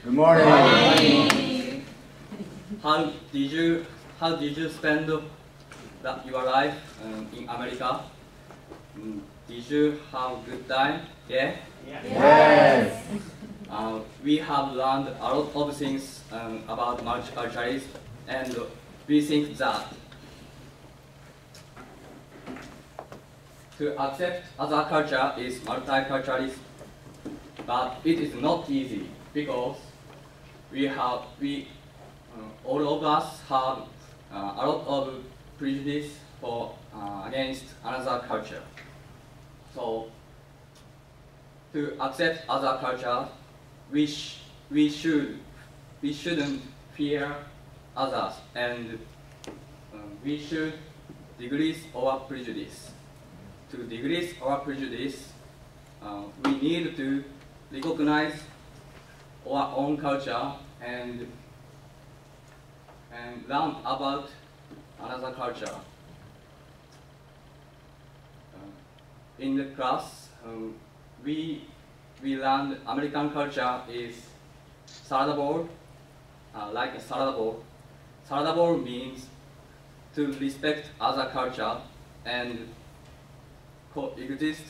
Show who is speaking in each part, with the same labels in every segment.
Speaker 1: Good morning.
Speaker 2: How did you spend your life in America? Did you have a good time? Yeah?
Speaker 1: Yes.
Speaker 2: We have learned a lot of things about multiculturalism, and we think that to accept other culture is multiculturalism, but it is not easy because all of us have a lot of prejudice against another culture. So to accept other culture, we shouldn't fear others, and we should decrease our prejudice. To decrease our prejudice, we need to recognize our own culture and learn about another culture. In the class, we learned American culture is salad bowl, like a salad bowl. Salad bowl means to respect other culture and coexist,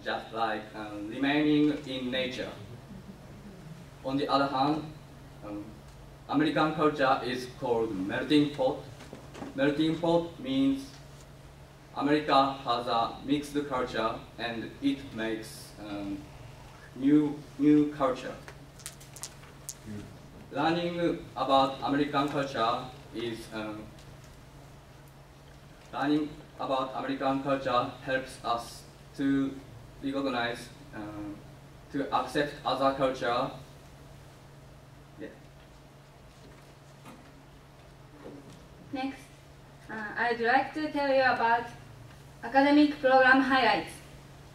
Speaker 2: just like remaining in nature. On the other hand, American culture is called melting pot. Melting pot means America has a mixed culture and it makes new culture. Learning about American culture helps us to recognize, to accept other culture. Yeah.
Speaker 3: Next, I'd like to tell you about academic program highlights.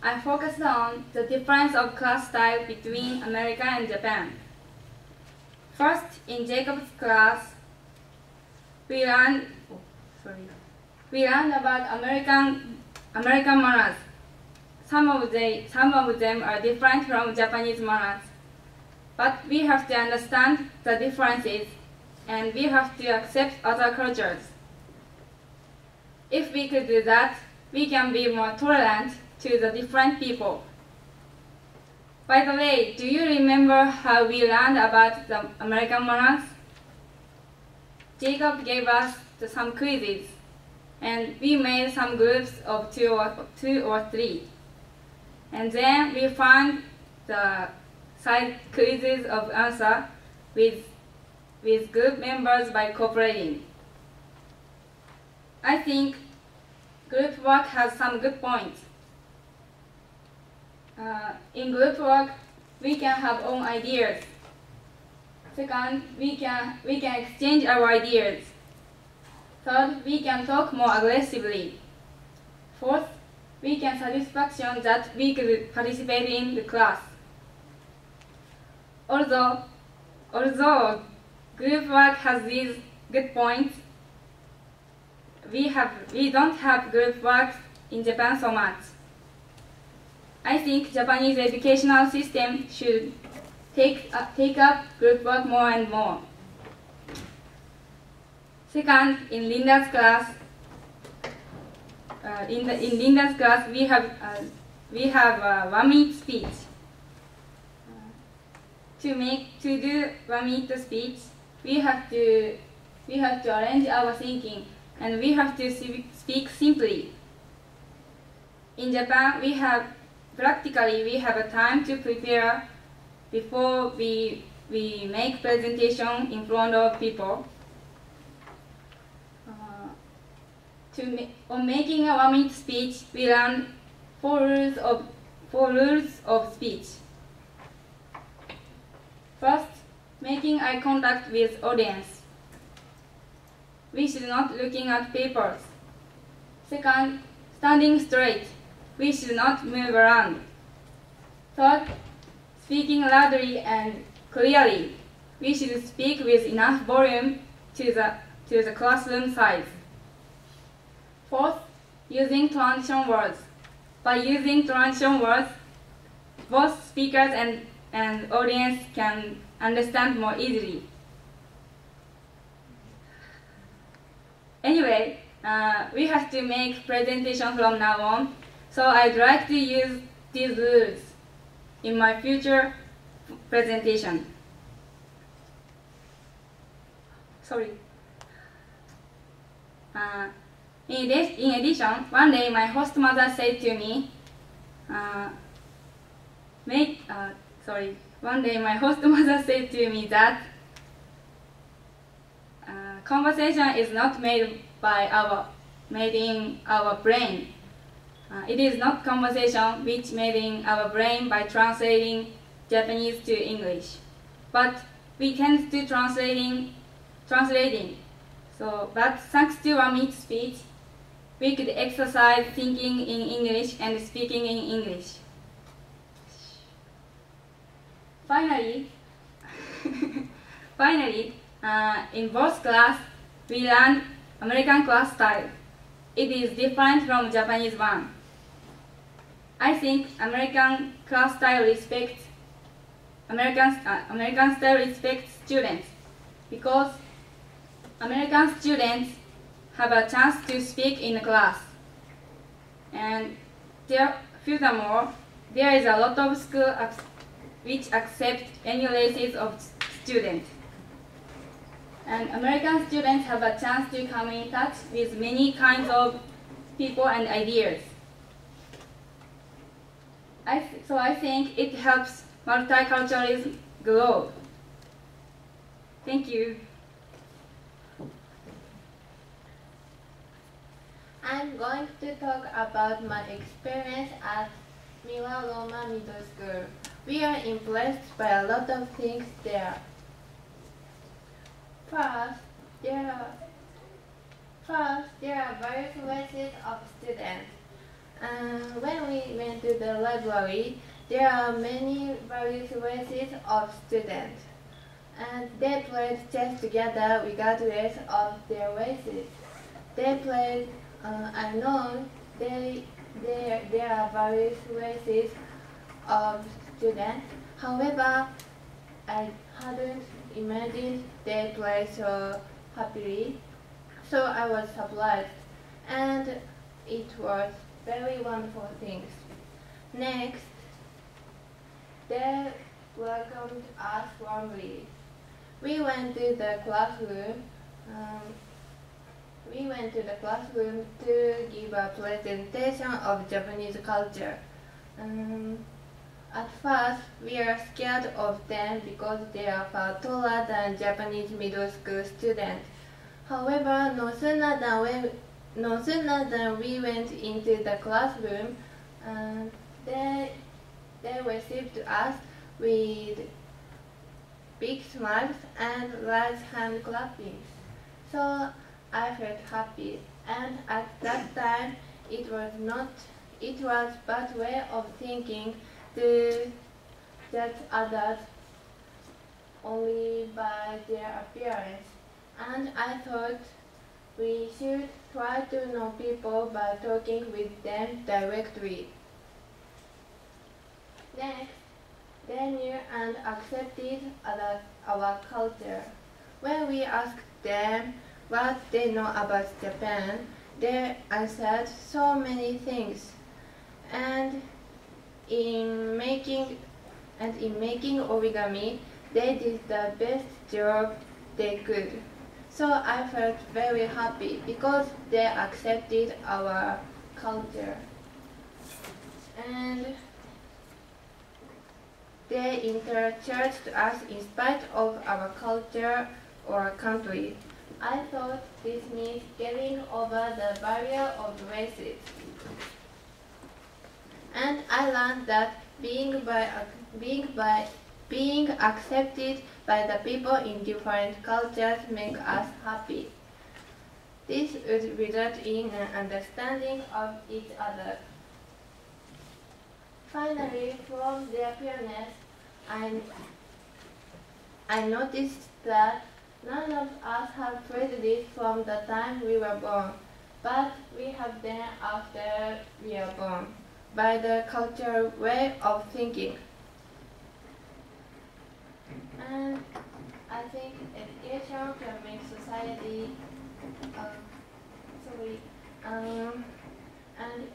Speaker 3: I focused on the difference of class style between America and Japan. First, in Jacob's class, we learned about American manners. Some of them are different from Japanese manners, but we have to understand the differences, and we have to accept other cultures. If we could do that, we can be more tolerant to the different people. By the way, do you remember how we learned about the American manners? Jacob gave us some quizzes, and we made some groups of two or three. And then we found the side quizzes of answer with group members by cooperating. I think group work has some good points. In group work, we can have own ideas. Second, we can exchange our ideas. Third, we can talk more aggressively. Fourth, we can satisfaction that we could participate in the class. Although group work has these good points, we don't have group work in Japan so much. I think Japanese educational system should take up group work more and more. Second, in Linda's class, we have a 1-minute speech. To do 1-minute speech, we have to arrange our thinking, and we have to speak simply. In Japan, we have a time to prepare before we make presentation in front of people. On making a 1-minute speech, we learn 4 rules of speech. First, making eye contact with audience. We should not looking at papers. Second, standing straight. We should not move around. Third, speaking loudly and clearly. We should speak with enough volume to the classroom size. Fourth, using transition words. By using transition words, both speakers and and audience can understand more easily. Anyway, we have to make presentation from now on, so I'd like to use these rules in my future presentation. Sorry. In addition, one day my host mother said to me, one day my host mother said to me that conversation is not made in our brain. It is not conversation which made in our brain by translating Japanese to English, but we tend to translating. But thanks to 1 minute speech, we could exercise thinking in English and speaking in English. Finally, in both class, we learned American class style. It is different from Japanese one. I think American style respects students because American students have a chance to speak in the class. And furthermore, there is a lot of schools which accept any races of students. And American students have a chance to come in touch with many kinds of people and ideas. So I think it helps multiculturalism grow. Thank you.
Speaker 4: I'm going to talk about my experience at Miwa Roma Middle School. We are impressed by a lot of things there. First, there are various races of students. When we went to the library, there are many various races of students. And they played chess together regardless of their races. They played unknown. There are various races of students. However, I hadn't imagined they play so happily, so I was surprised, and it was very wonderful things. Next, they welcomed us warmly. We went to the classroom. To give a presentation of Japanese culture. At first, we are scared of them because they are far taller than Japanese middle school students. However, no sooner than we went into the classroom, they received us with big smiles and large hand clappings. So I felt happy, and at that time, it was bad way of thinking to judge others only by their appearance, and I thought we should try to know people by talking with them directly. Next, they knew and accepted our culture. When we asked them what they know about Japan, they answered so many things. And in making origami, they did the best job they could. So I felt very happy because they accepted our culture. And they interchanged us in spite of our culture or country. I thought this means getting over the barrier of races. And I learned that being accepted by the people in different cultures make us happy. This would result in an understanding of each other. Finally, from their appearance, I noticed that none of us have prejudice from the time we were born, but we have them after we are born, by the cultural way of thinking. think education can make society, sorry, and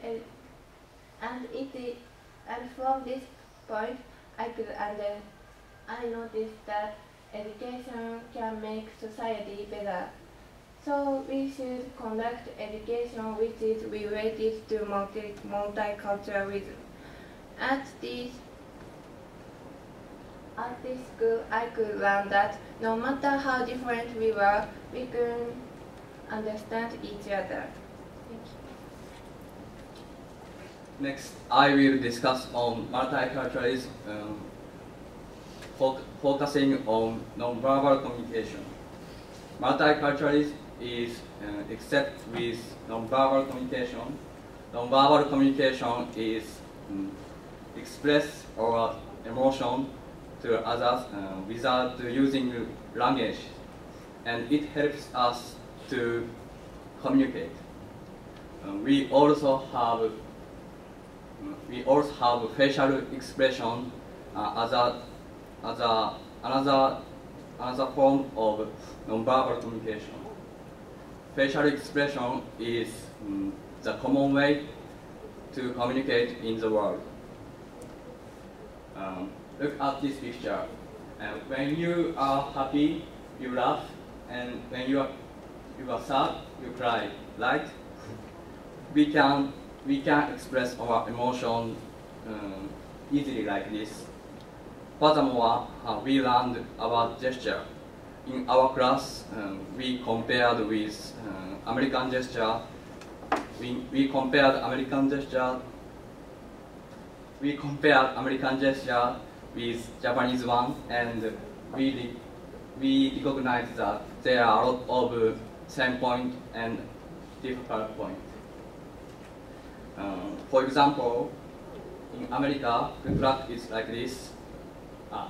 Speaker 4: it, and from this point, I noticed that education can make society better. So we should conduct education which is related to multiculturalism. At this school, I could learn that no matter how different we were, we could understand each other. Thank you.
Speaker 2: Next, I will discuss on multiculturalism, focusing on nonverbal communication. Multiculturalism is except with nonverbal communication. Nonverbal communication is express our emotion to others without using language, and it helps us to communicate. We also have facial expression as another form of nonverbal communication. Facial expression is the common way to communicate in the world. Look at this picture. When you are happy, you laugh, and when you are sad, you cry. Right? We can express our emotion easily like this. Furthermore, we learned about gesture. In our class, we compared with American gesture. We compared American gesture with Japanese one, and we recognize that there are a lot of same point and difficult point. For example, in America, good luck is like this.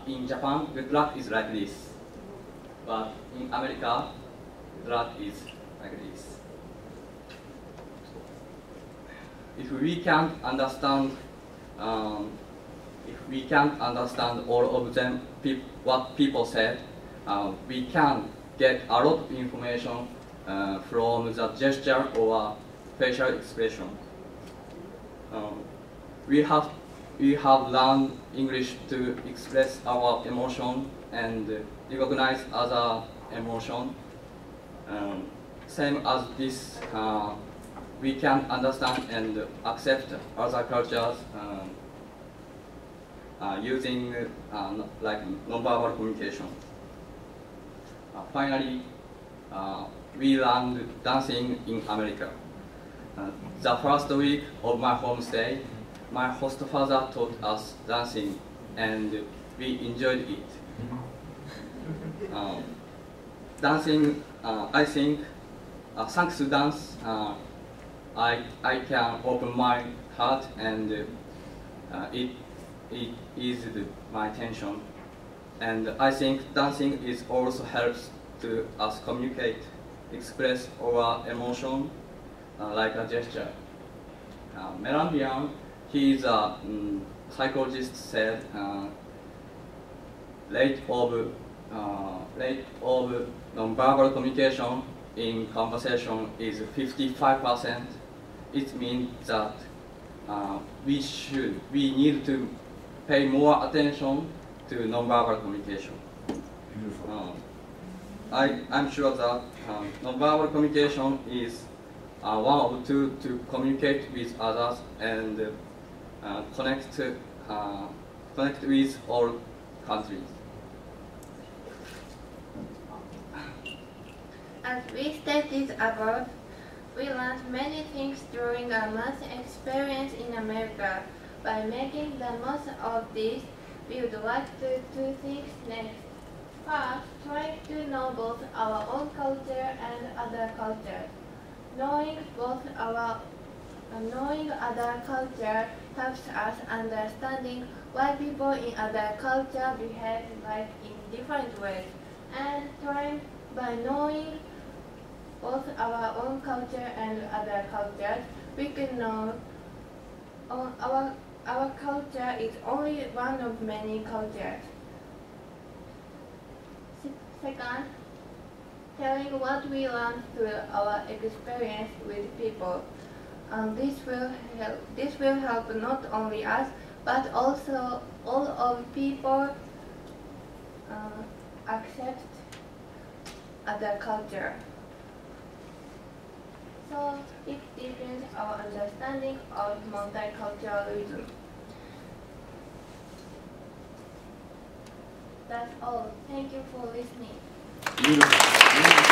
Speaker 2: In Japan, good luck is like this. But in America, good luck is like this. If we can't understand all of them, what people said, we can get a lot of information from the gesture or facial expression. We have learned English to express our emotion and recognize other emotion. Same as this, we can understand and accept other cultures using like nonverbal communication. Finally, we learned dancing in America. The first week of my homestay, my host father taught us dancing, and we enjoyed it. Dancing, I think, thanks to dance, I can open my heart, and it eased my tension. And I think dancing also helps to us communicate, express our emotion like a gesture. Melanbian, he is a psychologist, said rate of nonverbal communication in conversation is 55%. It means that we need to pay more attention to nonverbal communication. I'm sure that nonverbal communication is one of two to communicate with others and connect with all countries.
Speaker 4: As we stated above, we learned many things during our month experience in America. By making the most of this, we would like to do things next. First, trying to know both our own culture and other cultures. Knowing other culture helps us understanding why people in other culture behave like in different ways. And by knowing both our own culture and other cultures, we can know our culture is only one of many cultures. Second, telling what we learned through our experience with people. This will help not only us, but also all of people accept other culture. So it deepens our understanding of multiculturalism. That's all. Thank you for listening.
Speaker 2: Beautiful.